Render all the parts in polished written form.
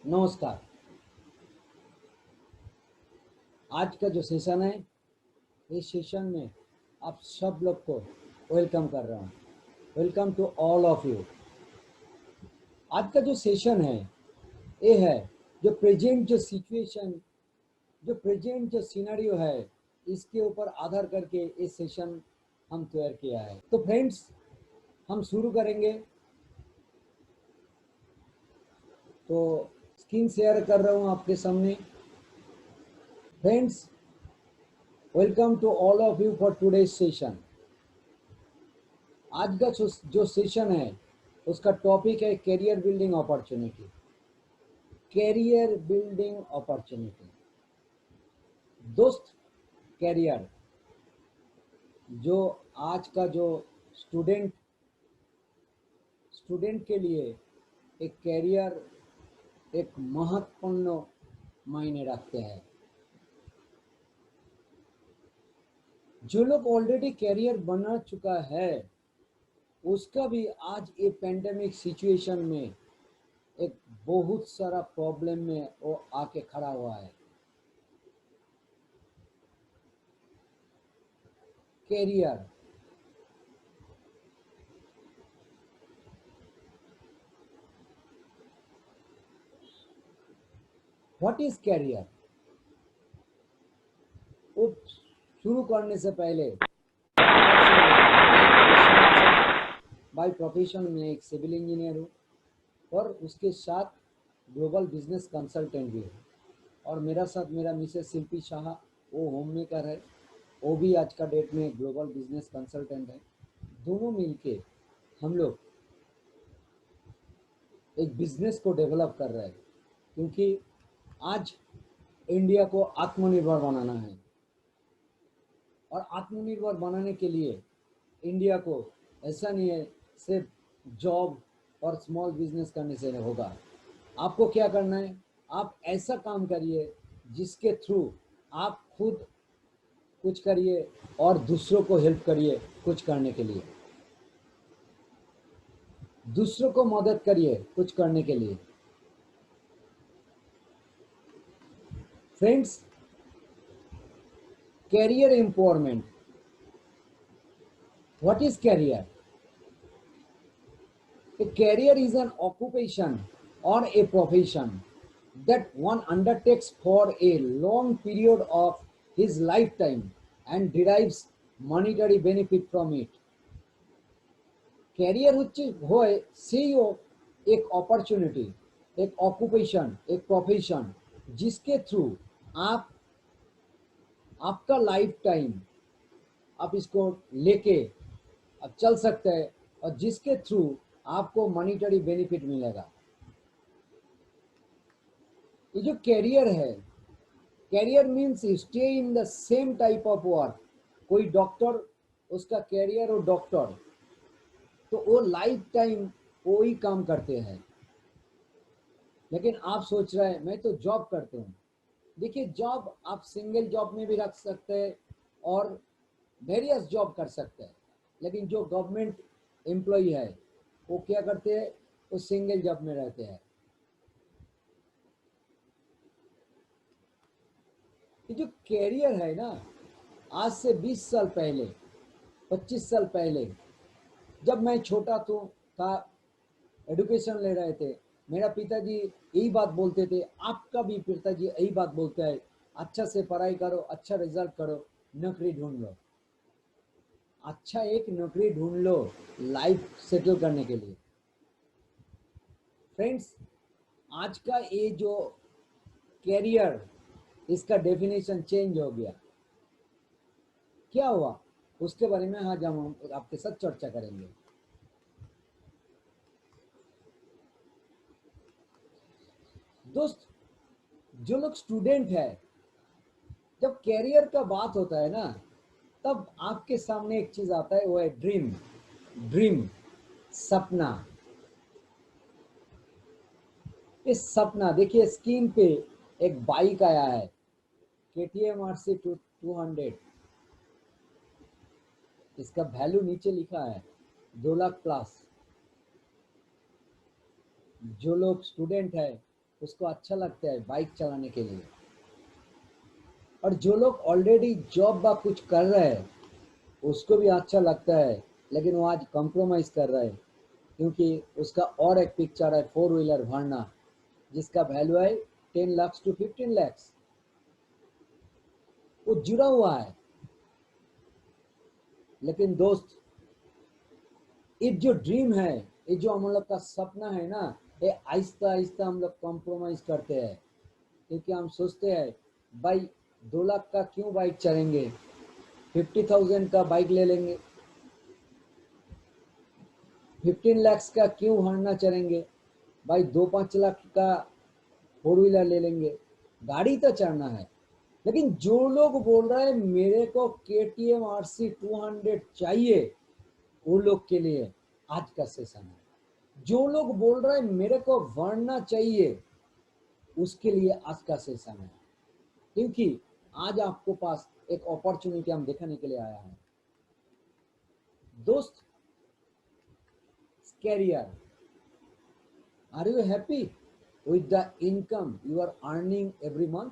नमस्कार। आज का जो सेशन है, इस सेशन में आप सब लोग को वेलकम कर रहा हूँ। Welcome to all of you. आज का जो सेशन है ये है जो सिचुएशन, जो प्रेजेंट जो सिनेरियो है, इसके ऊपर आधार करके ये सेशन हम तैयार किया है। तो फ्रेंड्स, हम शुरू करेंगे। तो स्क्रीन शेयर कर रहा हूँ आपके सामने। Friends, welcome to all of you for today's session. आज का जो सेशन है उसका टॉपिक है career building opportunity. Career building opportunity दोस्त, कैरियर जो आज का जो स्टूडेंट स्टूडेंट के लिए एक कैरियर एक महत्वपूर्ण मायने रखते हैं। जो लोग ऑलरेडी कैरियर बना चुका है उसका भी आज ये पेंडेमिक सिचुएशन में एक बहुत सारा प्रॉब्लम में वो आके खड़ा हुआ है। Career, what is career? वो शुरू करने से पहले बाय प्रोफेशन में एक सिविल इंजीनियर हूँ और उसके साथ ग्लोबल बिजनेस कंसल्टेंट भी हूँ। और मेरा साथ मेरा मिसेस शिल्पी शाह, वो होम मेकर है, वो भी आज का डेट में ग्लोबल बिजनेस कंसल्टेंट है। दोनों मिलके हम लोग एक बिजनेस को डेवलप कर रहे हैं, क्योंकि आज इंडिया को आत्मनिर्भर बनाना है। और आत्मनिर्भर बनाने के लिए इंडिया को ऐसा नहीं है सिर्फ जॉब और स्मॉल बिजनेस करने से होगा। आपको क्या करना है? आप ऐसा काम करिए जिसके थ्रू आप खुद कुछ करिए और दूसरों को हेल्प करिए कुछ करने के लिए। दूसरों को मदद करिए कुछ करने के लिए। Friends, career empowerment, what is career? A career is an occupation or a profession that one undertakes for a long period of his lifetime and derives monetary benefit from it. Career হচ্ছে হয় সেই एक opportunity, एक occupation, एक profession जिसके through आप आपका life time आप इसको लेके अब चल सकते हैं और जिसके थ्रू आपको मॉनिटरी बेनिफिट मिलेगा। ये जो कैरियर है, career means stay in the same type of work. कोई डॉक्टर, उसका कैरियर हो डॉक्टर, तो वो लाइफ टाइम वो ही काम करते हैं। लेकिन आप सोच रहे हैं मैं तो जॉब करते हूँ। देखिए, जॉब आप सिंगल जॉब में भी रख सकते हैं और वेरियस जॉब कर सकते हैं। लेकिन जो गवर्नमेंट एम्प्लॉय है वो क्या करते हैं? वो सिंगल जॉब में रहते हैं। ये जो कैरियर है ना, आज से 20 साल पहले, 25 साल पहले जब मैं छोटा था, एडुकेशन ले रहे थे, मेरा पिताजी यही बात बोलते थे, आपका भी पिताजी यही बात बोलता है, अच्छा से पढ़ाई करो, अच्छा रिजल्ट करो, नौकरी ढूंढ लो। अच्छा एक नौकरी ढूंढ लो लाइफ सेटल करने के लिए। फ्रेंड्स, आज का ये जो कैरियर, इसका डेफिनेशन चेंज हो गया। क्या हुआ उसके बारे में आज हम आपके साथ चर्चा करेंगे। दोस्त, जो लोग स्टूडेंट है, जब कैरियर का बात होता है ना, तब आपके सामने एक चीज आता है, वो है ड्रीम। ड्रीम, सपना। इस सपना देखिए, स्क्रीन पे एक बाइक आया है, KTM RC 200। इसका वैल्यू नीचे लिखा है 2 लाख प्लस। जो लोग स्टूडेंट है उसको अच्छा लगता है बाइक चलाने के लिए। और जो लोग ऑलरेडी जॉब बा कुछ कर रहे हैं उसको भी अच्छा लगता है, लेकिन वो आज कॉम्प्रोमाइज कर रहा है क्योंकि उसका और एक पिक्चर है फोर व्हीलर भरना जिसका वैल्यू है 10 लाख to 15 लाख। वो जुड़ा हुआ है। लेकिन दोस्त, ये जो ड्रीम है, ये जो हम लोग का सपना है ना, ये आहिस्ता आहिस्ता हम लोग कॉम्प्रोमाइज करते हैं क्योंकि हम सोचते हैं भाई 2 लाख का क्यों बाइक चलेंगे, 50,000 का बाइक ले लेंगे, 15 लाख का क्यों हरना चलेंगे भाई, 2-5 लाख का फोर व्हीलर ले लेंगे, गाड़ी तो चढ़ना है। लेकिन जो लोग बोल रहे हैं मेरे को KTM RC 200 चाहिए, वो लोग के लिए आज का सेशन है। जो लोग बोल रहे हैं मेरे को वर्ना चाहिए, उसके लिए आज का सेशन है। क्योंकि आज आपको पास एक अपॉर्चुनिटी हम दिखाने के लिए आया है। दोस्त, career, are you happy with the income you are earning every month?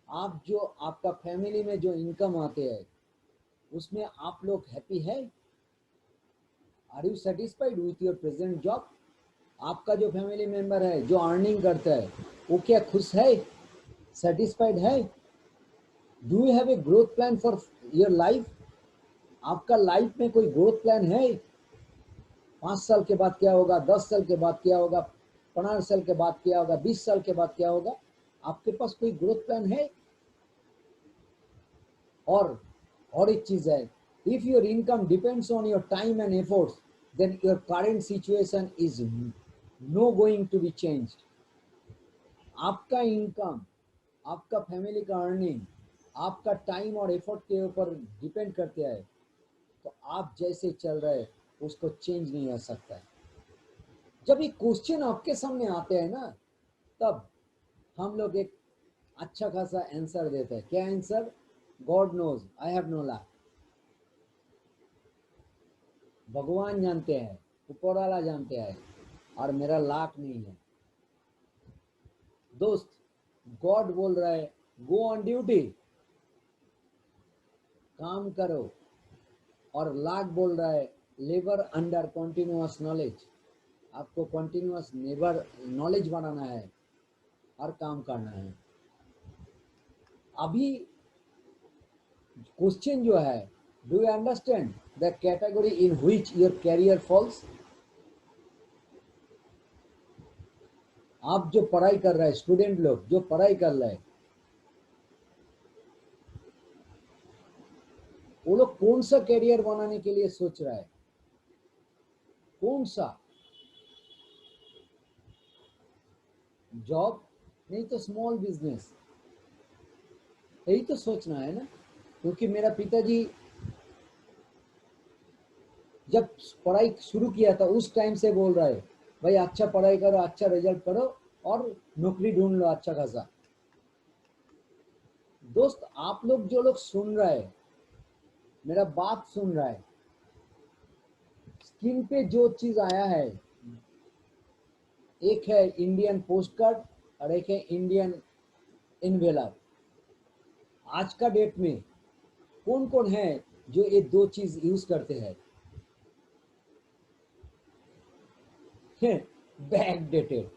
आप जो आपका फैमिली में जो इनकम आते हैं उसमें आप लोग हैप्पी है? Are you satisfied with your present job? आपका जो फैमिली मेंबर है जो अर्निंग करता है वो क्या खुश है, सेटिस्फाइड है? Do you have a growth plan for your life? आपका लाइफ में कोई ग्रोथ प्लान है? 5 साल के बाद क्या होगा, 10 साल के बाद क्या होगा, 15 साल के बाद क्या होगा, 20 साल के बाद क्या होगा? आपके पास कोई ग्रोथ प्लान है? और एक चीज है, if your income depends on your time and efforts then your current situation is no going to be changed. आपका इनकम, आपका फैमिली का अर्निंग आपका टाइम और एफर्ट के ऊपर डिपेंड करते हैं, तो आप जैसे चल रहे उसको चेंज नहीं हो सकता है। जब ये क्वेश्चन आपके सामने आते हैं ना, तब हम लोग एक अच्छा खासा आंसर देते हैं। क्या answer? God knows I have no luck. भगवान जानते हैं, ऊपर वाला जानते हैं, और मेरा लाख नहीं है। दोस्त, गॉड बोल रहा है गो ऑन ड्यूटी, काम करो, और लाख बोल रहा है लेबर अंडर कॉन्टिन्यूअस नॉलेज। आपको कॉन्टिन्यूअस नेबर नॉलेज बनाना है और काम करना है। अभी क्वेश्चन जो है, do you understand the category in which your career falls? आप जो पढ़ाई कर रहे हैं, स्टूडेंट लोग जो पढ़ाई कर रहे हैं, वो लोग कौन सा कैरियर बनाने के लिए सोच रहा है? कौन सा? जॉब नहीं तो स्मॉल बिजनेस, यही तो सोचना है ना। क्योंकि मेरा पिताजी जब पढ़ाई शुरू किया था उस टाइम से बोल रहा है भाई अच्छा पढ़ाई करो, अच्छा रिजल्ट करो और नौकरी ढूंढ लो अच्छा खासा। दोस्त, आप लोग जो लोग सुन रहे हैं, मेरा बात सुन रहा है, स्क्रीन पे जो चीज आया है, एक है इंडियन पोस्ट कार्ड और एक है इंडियन इनवेलप। आज का डेट में कौन कौन है जो ये दो चीज यूज करते हैं? Back dated.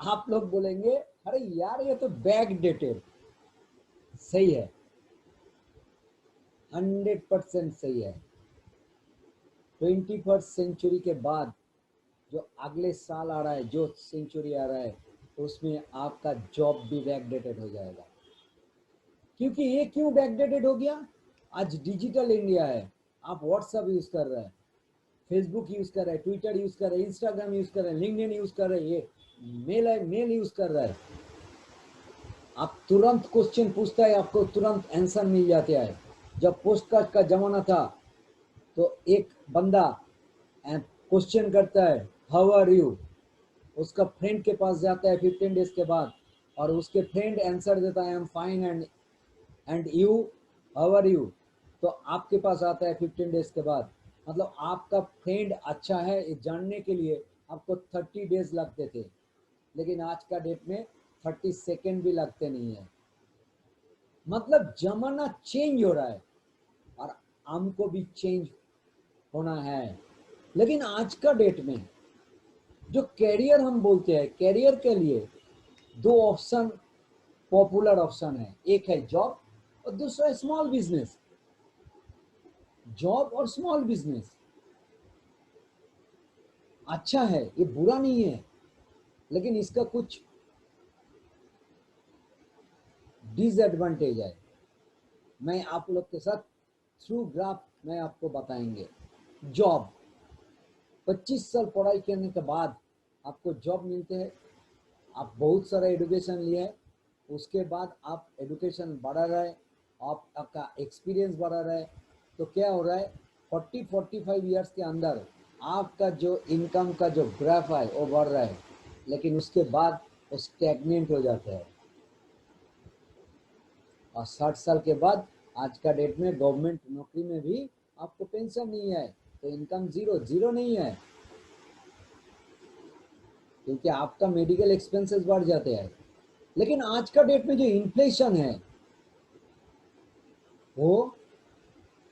आप लोग बोलेंगे अरे यार ये तो बैक डेटेड। सही है, 100% सही है। 21st सेंचुरी के बाद जो अगले साल आ रहा है, जो सेंचुरी आ रहा है, उसमें आपका जॉब भी बैकडेटेड हो जाएगा। क्योंकि ये क्यों बैकडेटेड हो गया? आज डिजिटल इंडिया है। आप व्हाट्सएप यूज कर रहे हैं, फेसबुक यूज कर रहे हैं, ट्विटर यूज कर रहे हैं, इंस्टाग्राम यूज कर रहे हैं, लिंक्डइन यूज कर रहे हैं, ये मेल यूज कर रहे हैं। आप तुरंत क्वेश्चन पूछता है, आपको तुरंत आंसर मिल जाता है। जब पोस्ट कार्ड का जमाना था तो एक बंदा क्वेश्चन करता है हाउ आर यू, उसका फ्रेंड के पास जाता है 15 डेज के बाद, और उसके फ्रेंड आंसर देता है I am fine and you, how are you. तो आपके पास आता है 15 डेज के बाद। मतलब आपका फ्रेंड अच्छा है ये जानने के लिए आपको 30 डेज लगते थे। लेकिन आज का डेट में 30 सेकेंड भी लगते नहीं है। मतलब जमाना चेंज हो रहा है और हमको भी चेंज होना है। लेकिन आज का डेट में जो कैरियर हम बोलते हैं, कैरियर के लिए दो ऑप्शन पॉपुलर ऑप्शन है, एक है जॉब और दूसरा है स्मॉल बिजनेस। जॉब और स्मॉल बिजनेस अच्छा है, ये बुरा नहीं है, लेकिन इसका कुछ डिसएडवांटेज है। मैं आप लोग के साथ थ्रू ग्राफ में आपको बताएंगे। जॉब 25 साल पढ़ाई करने के बाद आपको जॉब मिलते हैं, आप बहुत सारा एजुकेशन लिए हैं, उसके बाद आप एजुकेशन बढ़ा रहे, आपका एक्सपीरियंस बढ़ा रहे, तो क्या हो रहा है 40-45 ईयर्स के अंदर आपका जो इनकम का जो ग्राफ है वो बढ़ रहा है, लेकिन उसके बाद वो स्टैग्नेंट हो जाता है। और 60 साल के बाद आज का डेट में गवर्नमेंट नौकरी में भी आपको पेंशन नहीं है, तो इनकम जीरो नहीं है, क्योंकि आपका मेडिकल एक्सपेंसेस बढ़ जाते हैं। लेकिन आज का डेट में जो इन्फ्लेशन है वो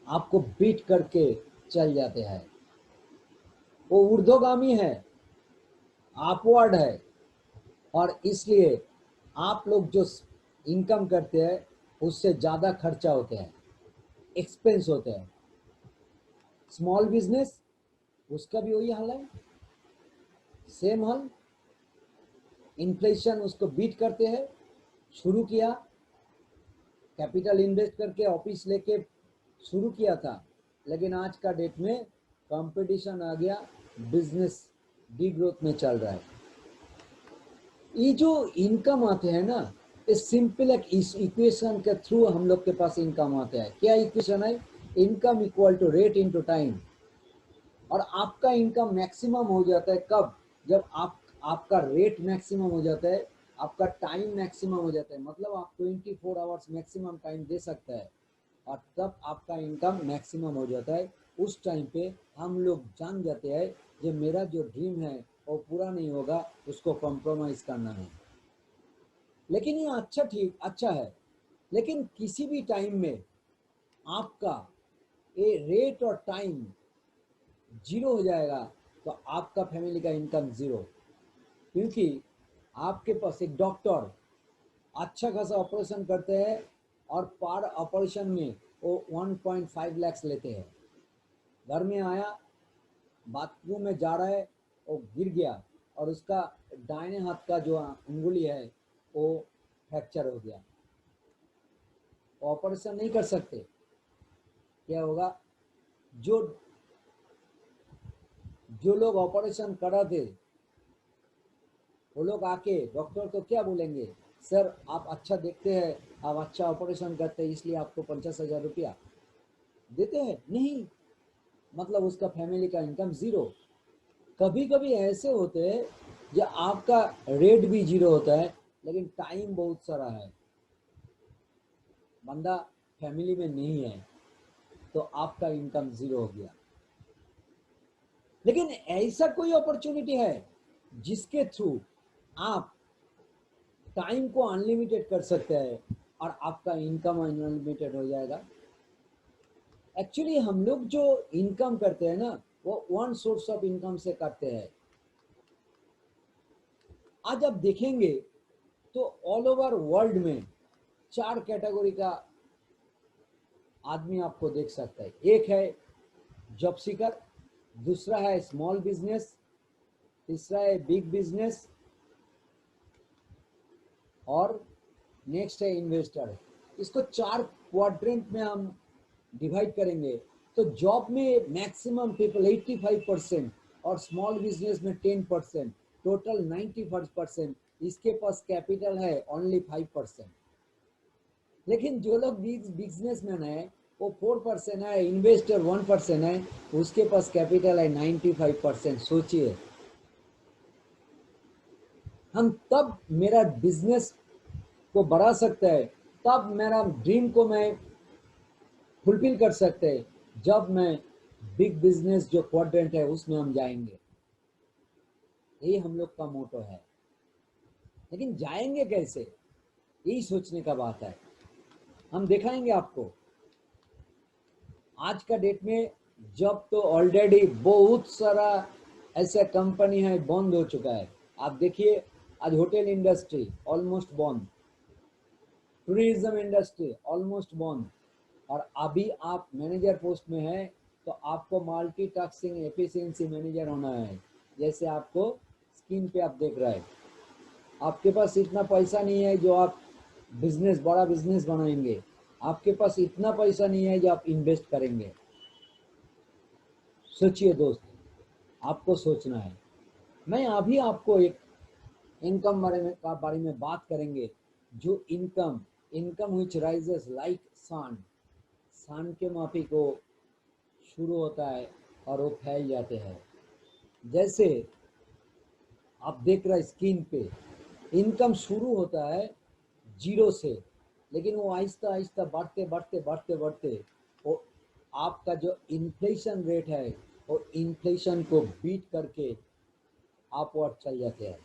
आपको बीट करके चल जाते हैं, वो ऊर्ध्वगामी है, अपवर्ड है, और इसलिए आप लोग जो इनकम करते हैं उससे ज़्यादा खर्चा होते हैं, एक्सपेंस होते हैं। स्मॉल बिजनेस उसका भी वही हाल है, सेम हाल, इन्फ्लेशन उसको बीट करते हैं। शुरू किया, कैपिटल इन्वेस्ट करके ऑफिस लेके शुरू किया था, लेकिन आज का डेट में कंपटीशन आ गया, बिजनेस डी ग्रोथ में चल रहा है। ये जो इनकम आते हैं ना, ये सिंपल एक इस इक्वेशन के थ्रू हम लोग के पास इनकम आते हैं। क्या इक्वेशन है? Income equal to rate into time. और आपका इनकम मैक्सिमम हो जाता है कब? जब आपका रेट मैक्सिमम हो जाता है, आपका टाइम मैक्सिमम हो जाता है, मतलब आप 24 आवर्स मैक्सिमम टाइम दे सकते हैं, और तब आपका इनकम मैक्सिमम हो जाता है। उस टाइम पे हम लोग जान जाते हैं कि मेरा जो ड्रीम है वो पूरा नहीं होगा, उसको कॉम्प्रोमाइज करना है। लेकिन ये अच्छा है, लेकिन किसी भी टाइम में आपका ये रेट और टाइम जीरो हो जाएगा तो आपका फैमिली का इनकम जीरो। क्योंकि आपके पास एक डॉक्टर अच्छा खासा ऑपरेशन करते हैं और पर ऑपरेशन में वो 1.5 लाख लेते हैं। घर में आया, बाथरूम में जा रहा है, वो गिर गया और उसका दाहिने हाथ का जो उंगली है वो फ्रैक्चर हो गया, ऑपरेशन नहीं कर सकते। क्या होगा? जो जो लोग ऑपरेशन करा थे वो लोग आके डॉक्टर को क्या बोलेंगे? सर आप अच्छा देखते हैं, आप अच्छा ऑपरेशन करते हैं, इसलिए आपको 50,000 रुपया देते हैं। नहीं, मतलब उसका फैमिली का इनकम जीरो। कभी कभी ऐसे होते हैं जो आपका रेट भी जीरो होता है, लेकिन टाइम बहुत सारा है, बंदा फैमिली में नहीं है, तो आपका इनकम जीरो हो गया। लेकिन ऐसा कोई अपॉर्चुनिटी है जिसके थ्रू आप टाइम को अनलिमिटेड कर सकते हैं और आपका इनकम अनलिमिटेड हो जाएगा। एक्चुअली हम लोग जो इनकम करते हैं ना, वो वन सोर्स ऑफ इनकम से करते हैं। आज आप देखेंगे तो ऑल ओवर वर्ल्ड में 4 कैटेगरी का आदमी आपको देख सकता है। एक है जॉब सीकर, दूसरा है स्मॉल बिजनेस, तीसरा है बिग बिजनेस, और नेक्स्ट है इन्वेस्टर। इसको 4 क्वाड्रेंट में हम डिवाइड करेंगे तो जॉब में मैक्सिमम पीपल 85% और स्मॉल बिजनेस में 10%, टोटल 95%। इसके पास कैपिटल है ओनली 5%। लेकिन जो लोग बिजनेसमैन है वो 4% है, इन्वेस्टर 1% है, उसके पास कैपिटल है 95%। सोचिए, हम तब मेरा बिजनेस को बढ़ा सकते हैं, तब मेरा ड्रीम को मैं फुलफिल कर सकते हैं जब मैं बिग बिजनेस जो क्वाड्रेंट है उसमें हम जाएंगे। यही हम लोग का मोटो है। लेकिन जाएंगे कैसे, यही सोचने का बात है। हम दिखाएंगे आपको। आज का डेट में जब तो ऑलरेडी बहुत सारा ऐसा कंपनी है बंद हो चुका है। आप देखिए, आज होटल इंडस्ट्री ऑलमोस्ट बंद, टूरिज्म इंडस्ट्री ऑलमोस्ट बंद, और अभी आप मैनेजर पोस्ट में है तो आपको मल्टीटास्किंग एफिशिएंसी मैनेजर होना है। जैसे आपको स्क्रीन पे आप देख रहे हैं, आपके पास इतना पैसा नहीं है जो आप बिजनेस, बड़ा बिजनेस बनाएंगे, आपके पास इतना पैसा नहीं है जो आप इन्वेस्ट करेंगे। सोचिए दोस्त, आपको सोचना है। मैं अभी आपको एक इनकम बारे में बात करेंगे। जो income, income which rises like sun, sun के माफिक वो शुरू होता है और वो फैल जाते हैं। जैसे आप देख रहे हैं स्क्रीन पे, इनकम शुरू होता है जीरो से, लेकिन वो आहिस्ता आहिस्ता बढ़ते बढ़ते बढ़ते बढ़ते वो आपका जो इन्फ्लेशन रेट है वो इन्फ्लेशन को बीट करके अपवर्ड चल जाते हैं।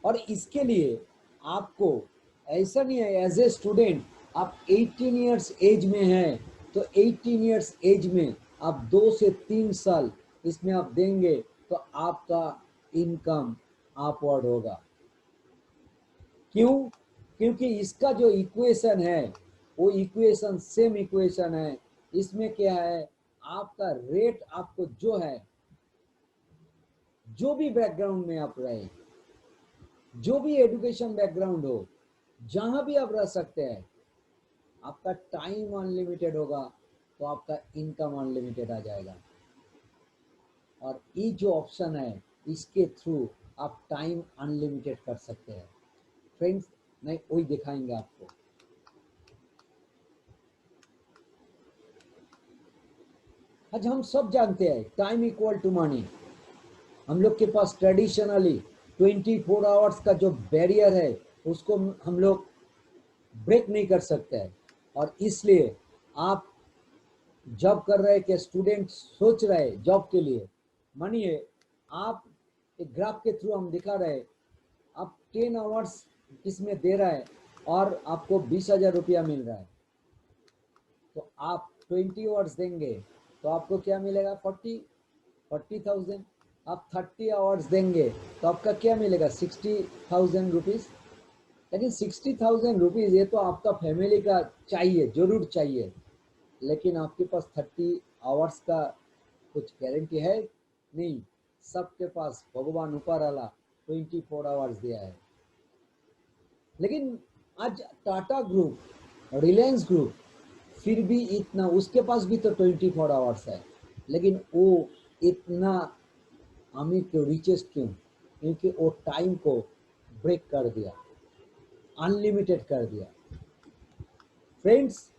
और इसके लिए आपको ऐसा नहीं है, एज ए स्टूडेंट आप 18 इयर्स एज में हैं तो 18 इयर्स एज में आप 2 से 3 साल इसमें आप देंगे तो आपका इनकम अपवर्ड होगा। क्यों? क्योंकि इसका जो इक्वेशन है वो इक्वेशन सेम इक्वेशन है। इसमें क्या है, आपका रेट, आपको जो है, जो भी बैकग्राउंड में आप रहे, जो भी एजुकेशन बैकग्राउंड हो, जहां भी आप रह सकते हैं, आपका टाइम अनलिमिटेड होगा तो आपका इनकम अनलिमिटेड आ जाएगा। और ये जो ऑप्शन है इसके थ्रू आप टाइम अनलिमिटेड कर सकते हैं। फ्रेंड्स, मैं वही दिखाएंगे आपको। आज हम सब जानते हैं टाइम इक्वल टू मनी। हम लोग के पास ट्रेडिशनली 24 आवर्स का जो बैरियर है उसको हम लोग ब्रेक नहीं कर सकते हैं। और इसलिए आप जॉब कर रहे कि स्टूडेंट सोच रहे जॉब के लिए, मानिए आप एक ग्राफ के थ्रू हम दिखा रहे, आप 10 आवर्स इसमें दे रहा है और आपको 20,000 रुपया मिल रहा है, तो आप 20 आवर्स देंगे तो आपको क्या मिलेगा, 40,000। आप 30 आवर्स देंगे तो आपका क्या मिलेगा, 60,000 रुपीज़। लेकिन 60,000 रुपीज़ ये तो आपका फैमिली का चाहिए, जरूर चाहिए, लेकिन आपके पास 30 आवर्स का कुछ गारंटी है नहीं। सबके पास भगवान ऊपर वाला 24 आवर्स दिया है। लेकिन आज टाटा ग्रुप, रिलायंस ग्रुप, फिर भी इतना, उसके पास भी तो 24 आवर्स है, लेकिन वो इतना अमीर क्यों, रिचेस्ट क्यों? क्योंकि वो टाइम को ब्रेक कर दिया, अनलिमिटेड कर दिया। फ्रेंड्स,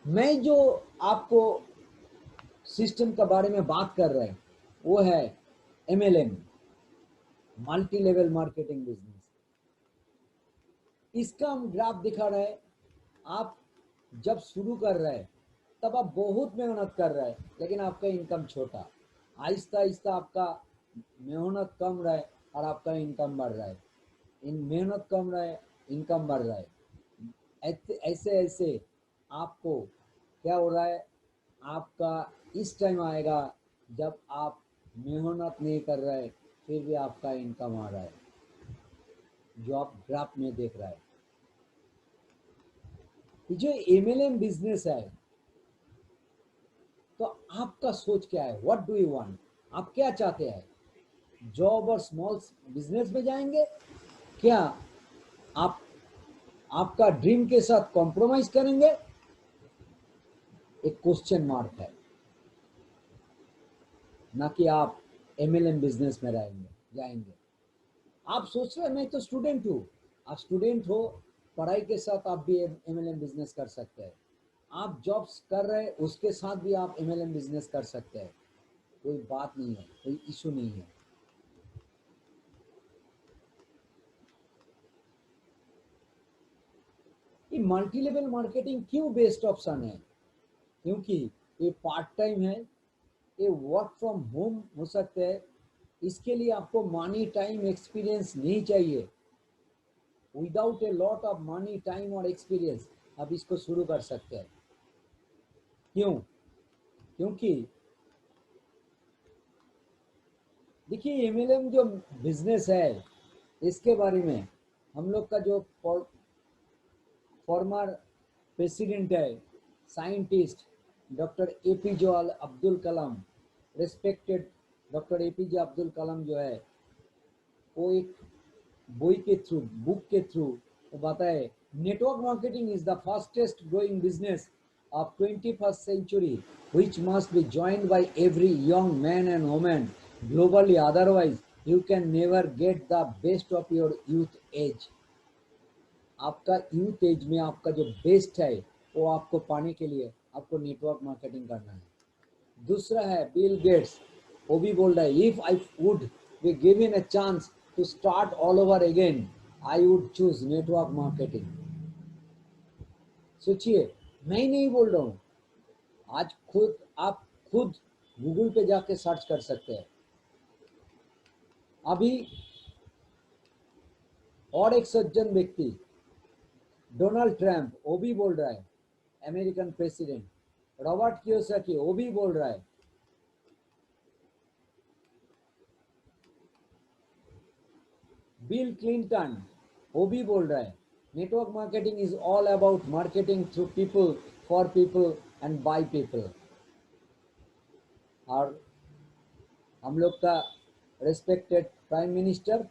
मैं जो आपको सिस्टम के बारे में बात कर रहे हैं वो है MLM, multi level marketing business. इसका हम ग्राफ दिखा रहे हैं। आप जब शुरू कर रहे हैं तब आप बहुत मेहनत कर रहे हैं, लेकिन आपका इनकम छोटा। आहिस्ता आहिस्ता आपका मेहनत कम रहा है और आपका इनकम बढ़ रहा है। इन मेहनत कम रहा है, इनकम बढ़ रहा है। ऐसे ऐसे आपको क्या हो रहा है, आपका इस टाइम आएगा जब आप मेहनत नहीं कर रहे फिर भी आपका इनकम आ रहा है, जो आप ग्राफ में देख रहा है। जो MLM बिजनेस है, तो आपका सोच क्या है, व्हाट डू यू वांट? आप क्या चाहते हैं? जॉब और स्मॉल बिजनेस में जाएंगे, क्या आप आपका ड्रीम के साथ कॉम्प्रोमाइज करेंगे? एक क्वेश्चन मार्क है। ना कि आप MLM बिजनेस में जाएंगे। आप सोच रहे हैं मैं तो स्टूडेंट हूँ, आप स्टूडेंट हो, पढ़ाई के साथ आप भी MLM बिजनेस कर सकते हैं। आप जॉब्स कर रहे हैं उसके साथ भी आप MLM बिजनेस कर सकते हैं। कोई बात नहीं है, कोई इशू नहीं है। ये मल्टी लेवल मार्केटिंग क्यों बेस्ट ऑप्शन है? क्योंकि ये पार्ट टाइम है, ये वर्क फ्रॉम होम हो सकते हैं, इसके लिए आपको मनी टाइम एक्सपीरियंस नहीं चाहिए। Without a lot of money time और एक्सपीरियंस आप इसको शुरू कर सकते हैं। क्यों? क्योंकि देखिए एमएलएम जो बिजनेस है, इसके बारे में हम लोग का जो फॉर्मर प्रेसिडेंट है, scientist doctor APJ Abdul Kalam, respected doctor APJ Abdul Kalam जो है, वो एक बुक के थ्रू वो बताए, network marketing is the fastest growing business of 21st century which must be joined by every young man and woman globally, otherwise you can never get the best of your youth age। आपका youth as में आपका जो best है वो आपको पाने के लिए आपको नेटवर्क मार्केटिंग करना है। दूसरा है बिल गेट्स, वो भी बोल रहा है, if I would be given a chance to start all over again I would choose network marketing. सोचिए, मैं ही नहीं बोल रहा हूँ, आज आप खुद गूगल पे जाके सर्च कर सकते हैं। अभी और एक सज्जन व्यक्ति डोनाल्ड ट्रंप, वो भी बोल रहा है, अमेरिकन प्रेसिडेंट रॉबर्ट कियोसाकी, वो भी बोल रहा है। बिल क्लिंटन, वो भी बोल रहा है, network marketing is all about marketing through people, for people and by people. और हम लोग का रेस्पेक्टेड प्राइम मिनिस्टर,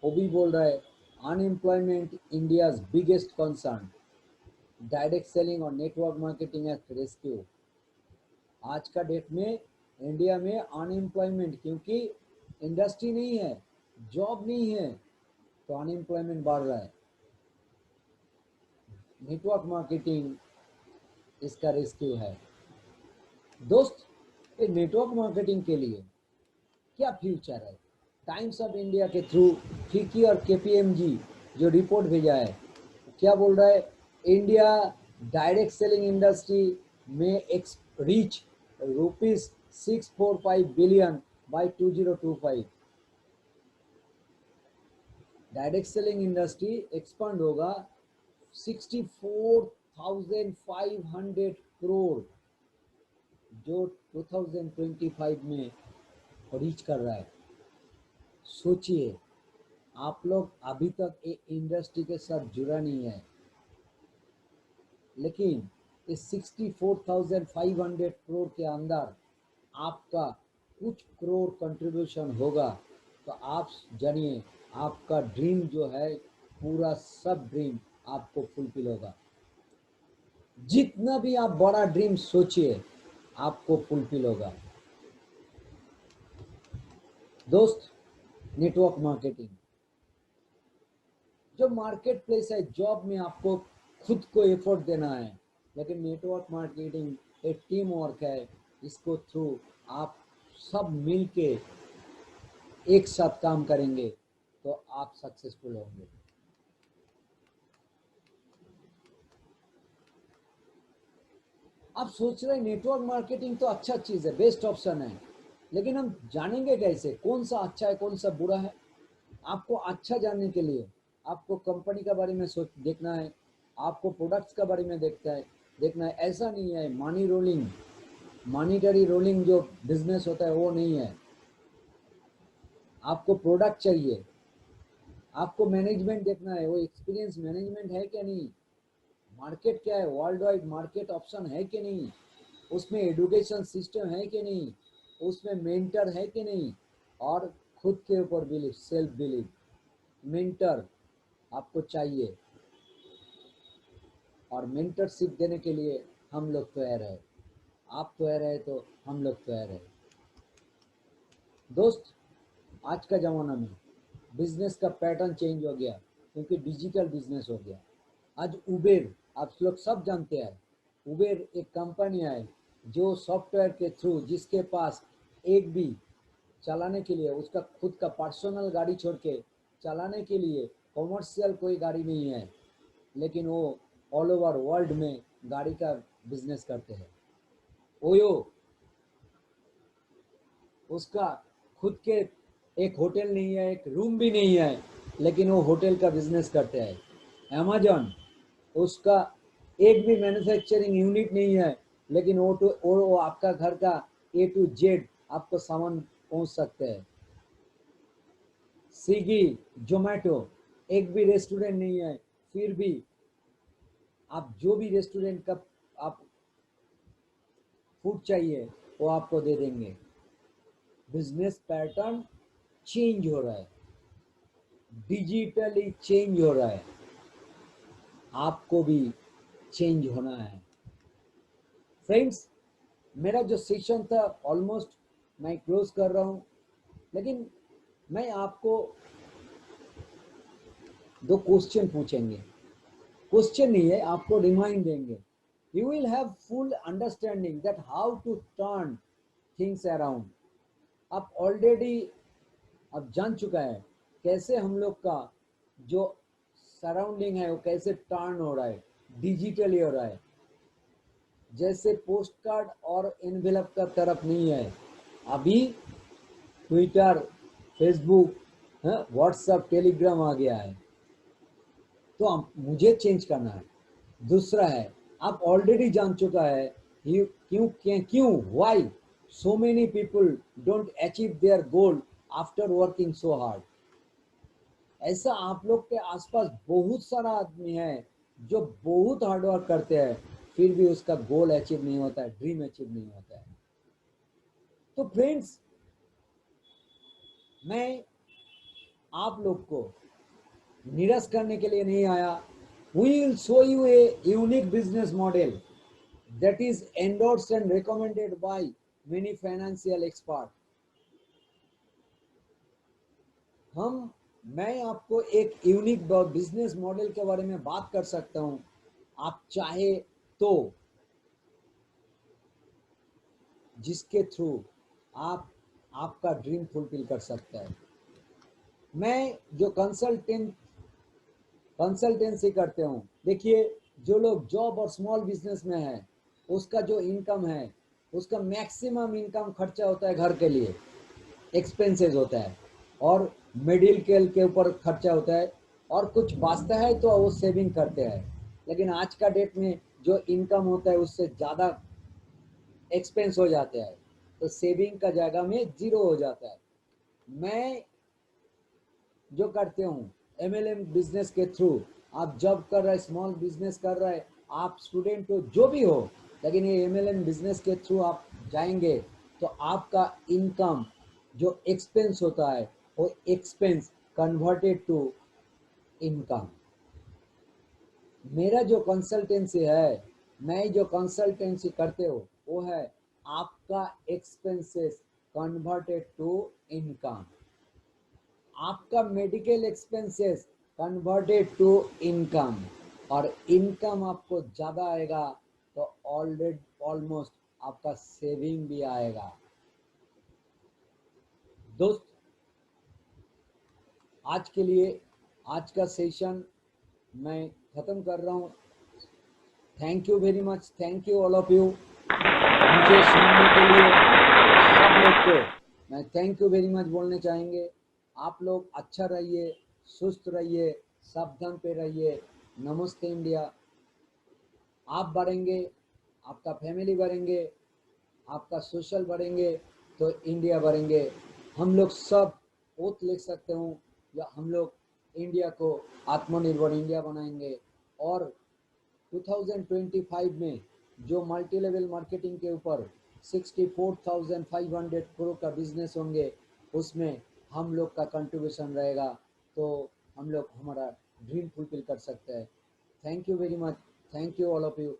वो भी बोल रहा है, unemployment India's biggest concern, direct selling और नेटवर्क मार्केटिंग एज रेस्क्यू। आज का डेट में इंडिया में अनएम्प्लॉयमेंट, क्योंकि इंडस्ट्री नहीं है, जॉब नहीं है, तो अनएम्प्लॉयमेंट बढ़ रहा है। नेटवर्क मार्केटिंग इसका रेस्क्यू है। दोस्त, ये नेटवर्क मार्केटिंग के लिए क्या फ्यूचर है? टाइम्स ऑफ इंडिया के थ्रू फिकी और केपीएमजी जो रिपोर्ट भेजा है, क्या बोल रहा है, इंडिया डायरेक्ट सेलिंग इंडस्ट्री में reach ₹645 billion bye 2025। Direct selling industry expand होगा 64,500 करोड़, जो 2025 में रीच कर रहा है। सोचिए, आप लोग अभी तक ये इंडस्ट्री के साथ जुड़ा नहीं है, लेकिन इस 64,500 करोड़ के अंदर आपका कुछ करोड़ कंट्रीब्यूशन होगा, तो आप जानिए आपका ड्रीम जो है, पूरा सब ड्रीम आपको फुलफिल होगा। जितना भी आप बड़ा ड्रीम सोचिए, आपको फुलफिल होगा। दोस्त, नेटवर्क मार्केटिंग जो मार्केट प्लेस है, जॉब में आपको खुद को एफर्ट देना है, लेकिन नेटवर्क मार्केटिंग एक टीम वर्क है। इसको थ्रू आप सब मिल के एक साथ काम करेंगे तो आप सक्सेसफुल होंगे। आप सोच रहे हैं नेटवर्क मार्केटिंग तो अच्छा चीज है, बेस्ट ऑप्शन है, लेकिन हम जानेंगे कैसे कौन सा अच्छा है कौन सा बुरा है? आपको अच्छा जानने के लिए आपको कंपनी के बारे में सोच देखना है, आपको प्रोडक्ट्स के बारे में देखना है। ऐसा नहीं है मनी रोलिंग, मॉनिटरी रोलिंग जो बिजनेस होता है वो नहीं है। आपको प्रोडक्ट चाहिए, आपको मैनेजमेंट देखना है, वो एक्सपीरियंस मैनेजमेंट है क्या नहीं, मार्केट क्या है, वर्ल्ड वाइड मार्केट ऑप्शन है कि नहीं, उसमें एजुकेशन सिस्टम है कि नहीं, उसमें मेंटर है कि नहीं, और खुद के ऊपर बिलीव, सेल्फ बिलीव। मेंटर आपको चाहिए, और मेंटरशिप देने के लिए हम लोग तैयार है। आप तैयार है तो हम लोग तैयार है। दोस्त, आज का ज़माना में बिजनेस का पैटर्न चेंज हो गया, क्योंकि डिजिटल बिजनेस हो गया। आज उबेर, आप लोग सब जानते हैं, उबेर एक कंपनी है जो सॉफ्टवेयर के थ्रू, जिसके पास एक भी चलाने के लिए उसका खुद का पर्सनल गाड़ी छोड़ के चलाने के लिए कॉमर्शियल कोई गाड़ी नहीं है, लेकिन वो ऑल ओवर वर्ल्ड में गाड़ी का बिजनेस करते हैं। ओयो, उसका खुद के एक होटल नहीं है, एक रूम भी नहीं है, लेकिन वो होटल का बिजनेस करते हैं। अमेजॉन, उसका एक भी मैन्युफैक्चरिंग यूनिट नहीं है, लेकिन वो आपका घर का A to Z आपको सामान पहुंच सकते हैं। स्विगी, जोमेटो, एक भी रेस्टोरेंट नहीं है, फिर भी आप जो भी रेस्टोरेंट का आप फूड चाहिए वो आपको दे देंगे। बिजनेस पैटर्न चेंज हो रहा है, डिजिटली चेंज हो रहा है, आपको भी चेंज होना है। फ्रेंड्स, मेरा जो सेशन था ऑलमोस्ट मैं क्लोज कर रहा हूँ, लेकिन मैं आपको दो क्वेश्चन पूछेंगे। क्वेश्चन नहीं है, आपको रिमाइंड देंगे। You will have full understanding that how to turn things around. आप ऑलरेडी अब जान चुका है कैसे हम लोग का जो सराउंडिंग है वो कैसे टर्न हो रहा है, डिजिटली हो रहा है। जैसे पोस्ट कार्ड और एनवेलप का तरफ नहीं है, अभी ट्विटर, फेसबुक, व्हाट्सएप, टेलीग्राम आ गया है, तो मुझे चेंज करना है। दूसरा है, आप ऑलरेडी जान चुका है क्यों क्यों क्यों why so many people don't achieve their goal after working so hard. ऐसा आप लोग के आसपास बहुत सारा आदमी है जो बहुत हार्ड वर्क करते हैं, फिर भी उसका गोल अचीव नहीं होता है, ड्रीम अचीव नहीं होता है। तो फ्रेंड्स, मैं आप लोग को निराश करने के लिए नहीं आया। We will show you a unique business model that is endorsed and recommended by many financial expert। मैं आपको एक यूनिक बिजनेस मॉडल के बारे में बात कर सकता हूं, आप चाहे तो, जिसके थ्रू आप आपका ड्रीम फुलफिल कर सकते हैं। मैं जो कंसल्टेंसी करते हूँ, देखिए जो लोग जॉब और स्मॉल बिजनेस में है, उसका जो इनकम है, उसका मैक्सिमम इनकम खर्चा होता है घर के लिए, एक्सपेंसेस होता है, और मेडिकल के ऊपर खर्चा होता है, और कुछ बचता है तो वो सेविंग करते हैं। लेकिन आज का डेट में जो इनकम होता है उससे ज़्यादा एक्सपेंस हो जाता है, तो सेविंग का जगह में जीरो हो जाता है। मैं जो करते हूँ MLM बिजनेस के थ्रू, आप जॉब कर रहे, स्मॉल बिजनेस कर रहे, आप स्टूडेंट हो, जो भी हो, लेकिन ये MLM बिजनेस के थ्रू आप जाएंगे तो आपका इनकम जो एक्सपेंस होता है वो एक्सपेंस कन्वर्टेड टू इनकम। मेरा जो कंसल्टेंसी है, मैं जो कंसल्टेंसी करते हो वो है आपका एक्सपेंसेस कन्वर्टेड टू इनकम, आपका medical expenses converted to income, और इनकम आपको ज़्यादा आएगा तो ऑलरेडी ऑलमोस्ट आपका सेविंग भी आएगा। दोस्त, आज के लिए आज का सेशन मैं ख़त्म कर रहा हूँ। Thank you very much, thank you all of you. मुझे सुनने के लिए सब लोग को मैं थैंक यू वेरी मच बोलने चाहेंगे। आप लोग अच्छा रहिए, सुस्त रहिए, सावधान पे रहिए। नमस्ते इंडिया। आप बढ़ेंगे, आपका फैमिली बढ़ेंगे, आपका सोशल बढ़ेंगे तो इंडिया बढ़ेंगे। हम लोग सब ओथ लिख सकते हूँ, या हम लोग इंडिया को आत्मनिर्भर इंडिया बनाएंगे, और 2025 में जो मल्टी लेवल मार्केटिंग के ऊपर 64,500 करोड़ का बिजनेस होंगे, उसमें हम लोग का कंट्रीब्यूशन रहेगा, तो हम लोग हमारा ड्रीम फुलफिल कर सकते हैं। Thank you very much, thank you all of you.